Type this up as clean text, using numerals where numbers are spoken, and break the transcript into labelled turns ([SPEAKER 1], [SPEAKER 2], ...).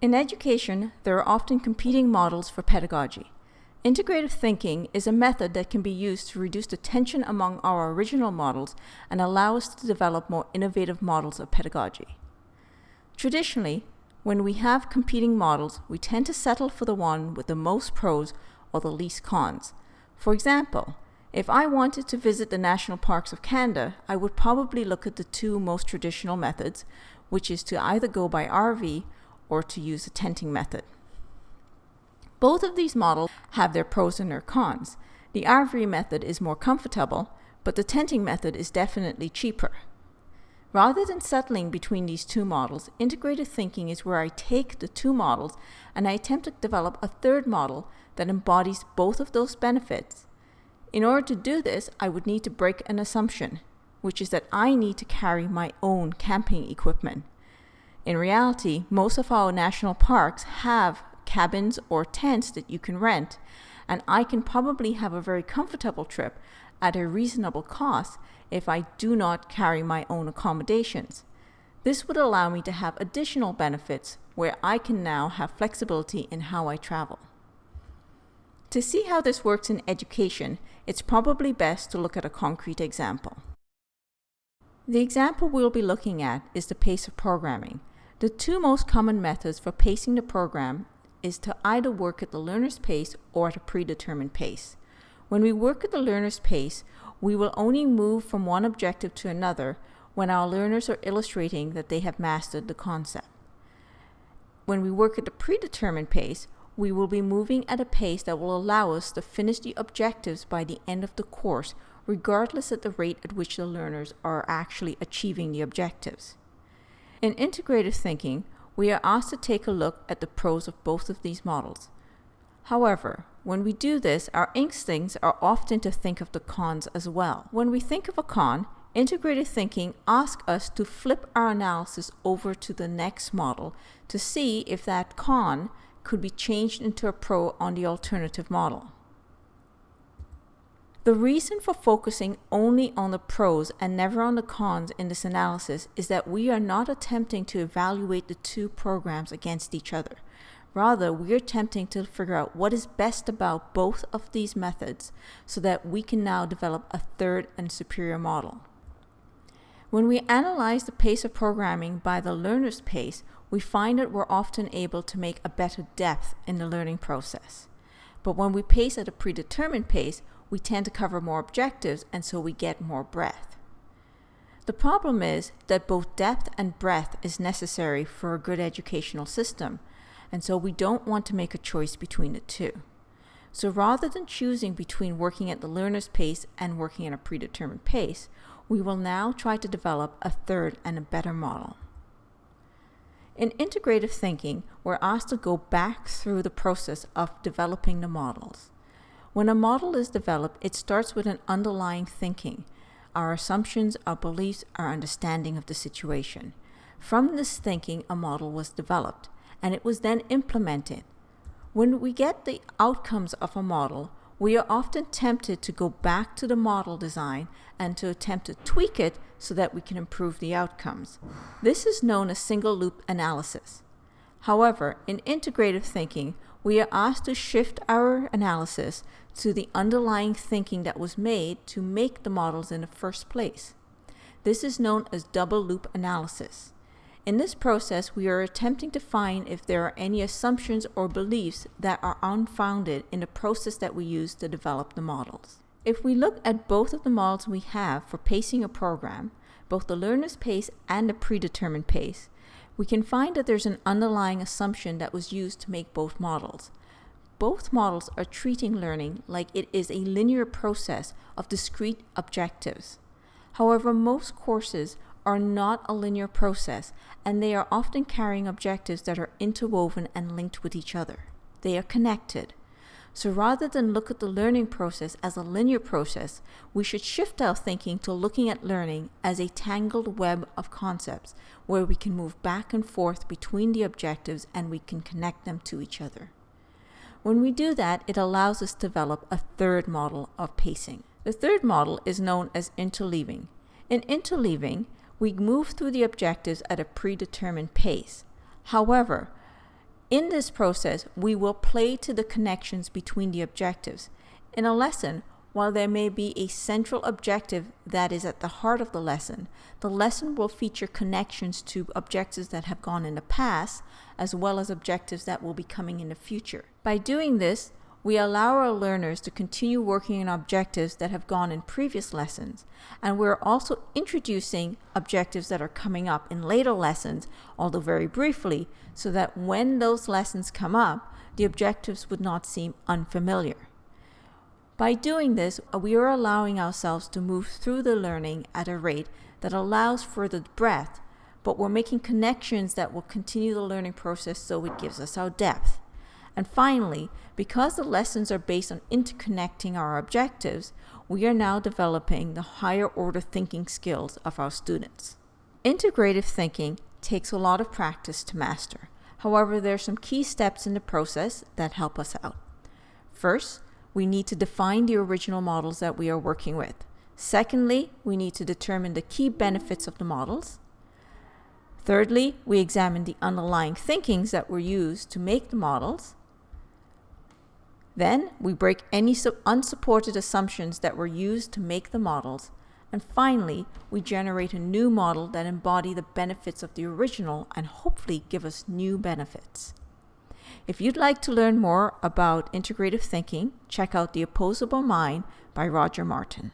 [SPEAKER 1] In education, there are often competing models for pedagogy. Integrative thinking is a method that can be used to reduce the tension among our original models and allow us to develop more innovative models of pedagogy. Traditionally, when we have competing models, we tend to settle for the one with the most pros or the least cons. For example, if I wanted to visit the national parks of Canada, I would probably look at the two most traditional methods, which is to either go by RV or to use a tenting method. Both of these models have their pros and their cons. The RV method is more comfortable, but the tenting method is definitely cheaper. Rather than settling between these two models, integrative thinking is where I take the two models and I attempt to develop a third model that embodies both of those benefits. In order to do this, I would need to break an assumption, which is that I need to carry my own camping equipment. In reality, most of our national parks have cabins or tents that you can rent, and I can probably have a very comfortable trip at a reasonable cost if I do not carry my own accommodations. This would allow me to have additional benefits where I can now have flexibility in how I travel. To see how this works in education, it's probably best to look at a concrete example. The example we'll be looking at is the pace of programming. The two most common methods for pacing the program is to either work at the learner's pace or at a predetermined pace. When we work at the learner's pace, we will only move from one objective to another when our learners are illustrating that they have mastered the concept. When we work at the predetermined pace, we will be moving at a pace that will allow us to finish the objectives by the end of the course, regardless of the rate at which the learners are actually achieving the objectives. In integrative thinking, we are asked to take a look at the pros of both of these models. However, when we do this, our instincts are often to think of the cons as well. When we think of a con, integrative thinking asks us to flip our analysis over to the next model to see if that con could be changed into a pro on the alternative model. The reason for focusing only on the pros and never on the cons in this analysis is that we are not attempting to evaluate the two programs against each other. Rather, we are attempting to figure out what is best about both of these methods so that we can now develop a third and superior model. When we analyze the pace of programming by the learner's pace, we find that we're often able to make a better depth in the learning process. But when we pace at a predetermined pace, we tend to cover more objectives, and so we get more breadth. The problem is that both depth and breadth is necessary for a good educational system, and so we don't want to make a choice between the two. So rather than choosing between working at the learner's pace and working at a predetermined pace, we will now try to develop a third and a better model. In integrative thinking, we're asked to go back through the process of developing the models. When a model is developed, it starts with an underlying thinking, our assumptions, our beliefs, our understanding of the situation. From this thinking, a model was developed, and it was then implemented. When we get the outcomes of a model, we are often tempted to go back to the model design and to attempt to tweak it so that we can improve the outcomes. This is known as single loop analysis. However, in integrative thinking, we are asked to shift our analysis to the underlying thinking that was made to make the models in the first place. This is known as double loop analysis. In this process, we are attempting to find if there are any assumptions or beliefs that are unfounded in the process that we use to develop the models. If we look at both of the models we have for pacing a program, both the learner's pace and the predetermined pace, we can find that there's an underlying assumption that was used to make both models. Both models are treating learning like it is a linear process of discrete objectives. However, most courses are not a linear process, and they are often carrying objectives that are interwoven and linked with each other. They are connected. So rather than look at the learning process as a linear process, we should shift our thinking to looking at learning as a tangled web of concepts where we can move back and forth between the objectives and we can connect them to each other. When we do that, it allows us to develop a third model of pacing. The third model is known as interleaving. In interleaving, we move through the objectives at a predetermined pace. However, In this process, we will play to the connections between the objectives. In a lesson, while there may be a central objective that is at the heart of the lesson will feature connections to objectives that have gone in the past, as well as objectives that will be coming in the future. By doing this, we allow our learners to continue working on objectives that have gone in previous lessons, and we're also introducing objectives that are coming up in later lessons, although very briefly, so that when those lessons come up, the objectives would not seem unfamiliar. By doing this, we are allowing ourselves to move through the learning at a rate that allows for the breadth, but we're making connections that will continue the learning process so it gives us our depth. And finally, because the lessons are based on interconnecting our objectives, we are now developing the higher order thinking skills of our students. Integrative thinking takes a lot of practice to master. However, there are some key steps in the process that help us out. First, we need to define the original models that we are working with. Secondly, we need to determine the key benefits of the models. Thirdly, we examine the underlying thinkings that were used to make the models. Then we break any unsupported assumptions that were used to make the models. And finally, we generate a new model that embody the benefits of the original and hopefully give us new benefits. If you'd like to learn more about integrative thinking, check out The Opposable Mind by Roger Martin.